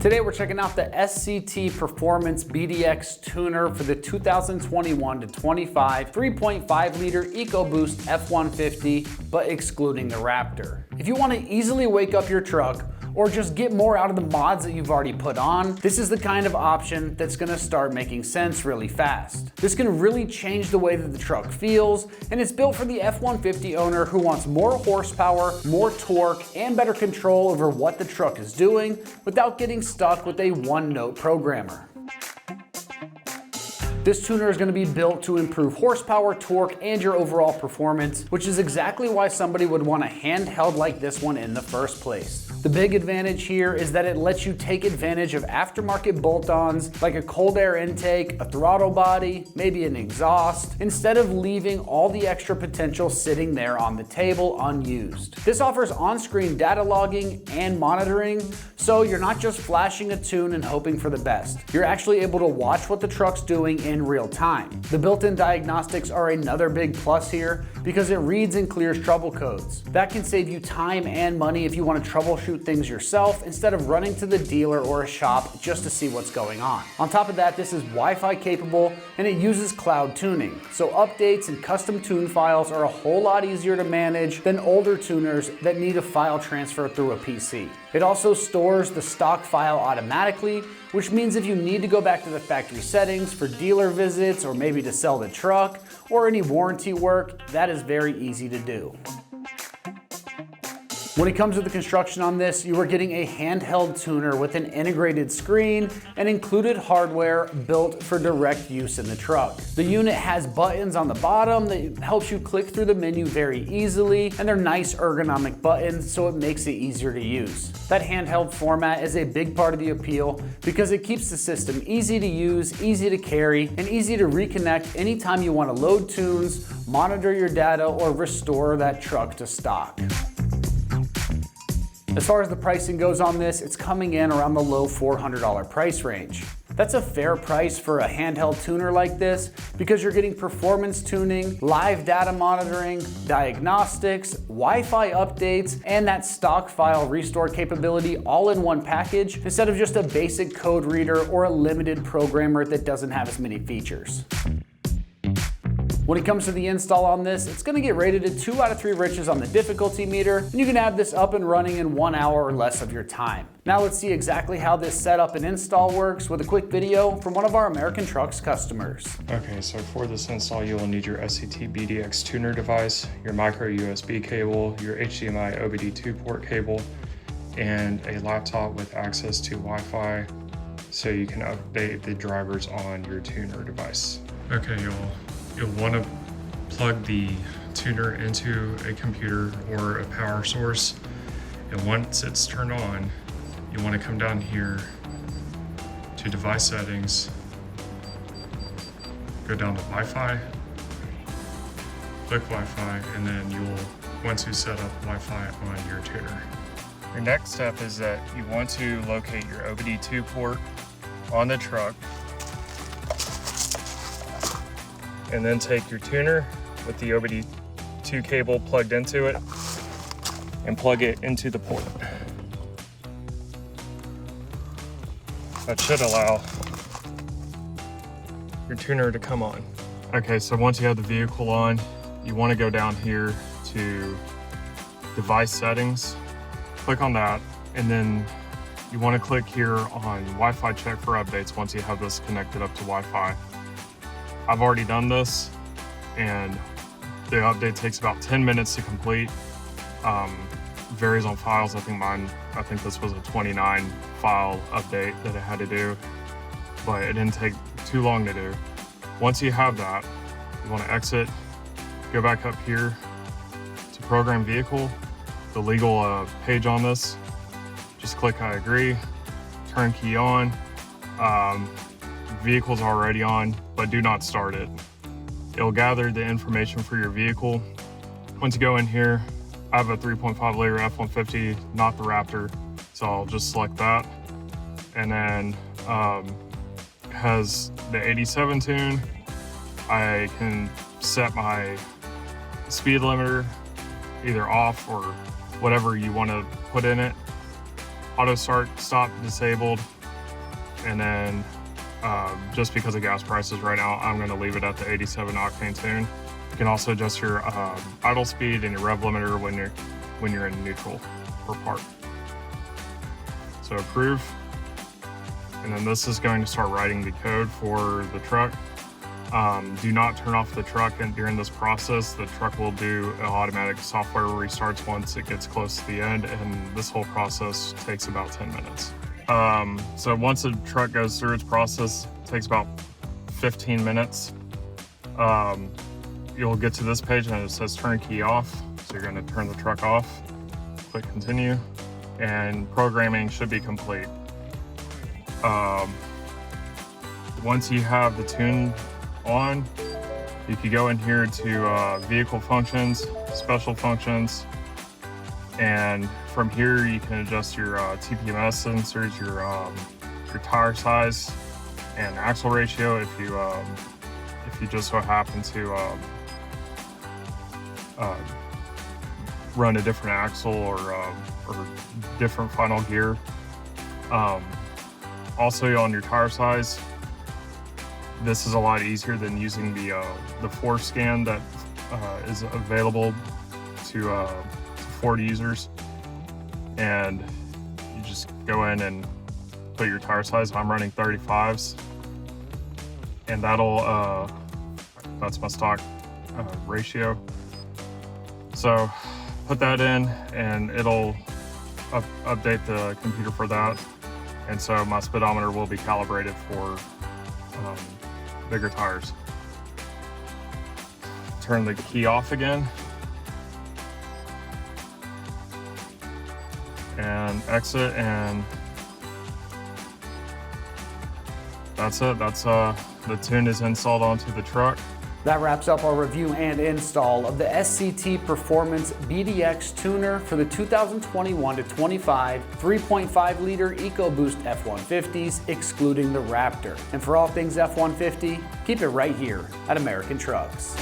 Today we're checking out the SCT Performance BDX Tuner for the 2021 to 25 3.5 liter EcoBoost F-150, but excluding the Raptor. If you want to easily wake up your truck or just get more out of the mods that you've already put on, this is the kind of option that's gonna start making sense really fast. This can really change the way that the truck feels, and it's built for the F-150 owner who wants more horsepower, more torque, and better control over what the truck is doing without getting stuck with a one-note programmer. This tuner is going to be built to improve horsepower, torque, and your overall performance, which is exactly why somebody would want a handheld like this one in the first place. The big advantage here is that it lets you take advantage of aftermarket bolt-ons like a cold air intake, a throttle body, maybe an exhaust, instead of leaving all the extra potential sitting there on the table unused. This offers on-screen data logging and monitoring, so you're not just flashing a tune and hoping for the best. You're actually able to watch what the truck's doing in real time. The built-in diagnostics are another big plus here because it reads and clears trouble codes. That can save you time and money if you want to troubleshoot things yourself instead of running to the dealer or a shop just to see what's going on. On top of that, this is Wi-Fi capable and it uses cloud tuning, so updates and custom tune files are a whole lot easier to manage than older tuners that need a file transfer through a PC. It also stores the stock file automatically, which means if you need to go back to the factory settings for dealer visits or maybe to sell the truck or any warranty work, that is very easy to do. When it comes to the construction on this, you are getting a handheld tuner with an integrated screen and included hardware built for direct use in the truck. The unit has buttons on the bottom that helps you click through the menu very easily, and they're nice ergonomic buttons, so it makes it easier to use. That handheld format is a big part of the appeal because it keeps the system easy to use, easy to carry, and easy to reconnect anytime you want to load tunes, monitor your data, or restore that truck to stock. As far as the pricing goes on this, it's coming in around the low $400 price range. That's a fair price for a handheld tuner like this because you're getting performance tuning, live data monitoring, diagnostics, Wi-Fi updates, and that stock file restore capability all in one package instead of just a basic code reader or a limited programmer that doesn't have as many features. When it comes to the install on this, it's going to get rated at 2 out of 3 riches on the difficulty meter, and you can have this up and running in 1 hour or less of your time. Now let's see exactly how this setup and install works with a quick video from one of our AmericanTrucks customers. Okay, so for this install, you will need your SCT BDX Tuner device, your micro USB cable, your HDMI OBD2 port cable, and a laptop with access to Wi-Fi so you can update the drivers on your tuner device. Okay, You'll want to plug the tuner into a computer or a power source, and once it's turned on, you want to come down here to device settings, go down to Wi-Fi, click Wi-Fi, and then you'll want to set up Wi-Fi on your tuner. Your next step is that you want to locate your OBD2 port on the truck, and then take your tuner with the OBD2 cable plugged into it and plug it into the port. That should allow your tuner to come on. Okay, so once you have the vehicle on, you want to go down here to device settings, click on that, and then you want to click here on Wi-Fi check for updates once you have this connected up to Wi-Fi. I've already done this, and the update takes about 10 minutes to complete. Varies on files. I think this was a 29 file update that it had to do, but it didn't take too long to do. Once you have that, you want to exit, go back up here to program vehicle, the legal page on this. Just click I agree, turn key on. Vehicle's already on, but do not start it. It'll gather the information for your vehicle. Once you go in here, I have a 3.5 liter F-150, not the Raptor, so I'll just select that. And then it has the 87 tune. I can set my speed limiter either off or whatever you want to put in it. auto start stop disabled, and then just because of gas prices right now, I'm going to leave it at the 87 octane tune. You can also adjust your idle speed and your rev limiter when you're in neutral or park. So approve, and then this is going to start writing the code for the truck. Do not turn off the truck, and during this process, the truck will do an automatic software restarts once it gets close to the end, and this whole process takes about 10 minutes. So once the truck goes through its process, it takes about 15 minutes. You'll get to this page and it says turn key off. So you're going to turn the truck off, click continue, and programming should be complete. Once you have the tune on, you can go in here to vehicle functions, special functions, and from here you can adjust your TPMS sensors, your tire size and axle ratio if you just so happen to run a different axle or different final gear. Also on your tire size, this is a lot easier than using the force scan that is available to Ford users, and you just go in and put your tire size. I'm running 35s, and that's my stock ratio. So put that in and it'll update the computer for that, and so my speedometer will be calibrated for bigger tires. Turn the key off again and exit, and that's it. The tune is installed onto the truck. That wraps up our review and install of the SCT Performance BDX Tuner for the 2021 to 25 3.5 liter EcoBoost F-150s, excluding the Raptor. And for all things F-150, keep it right here at American Trucks.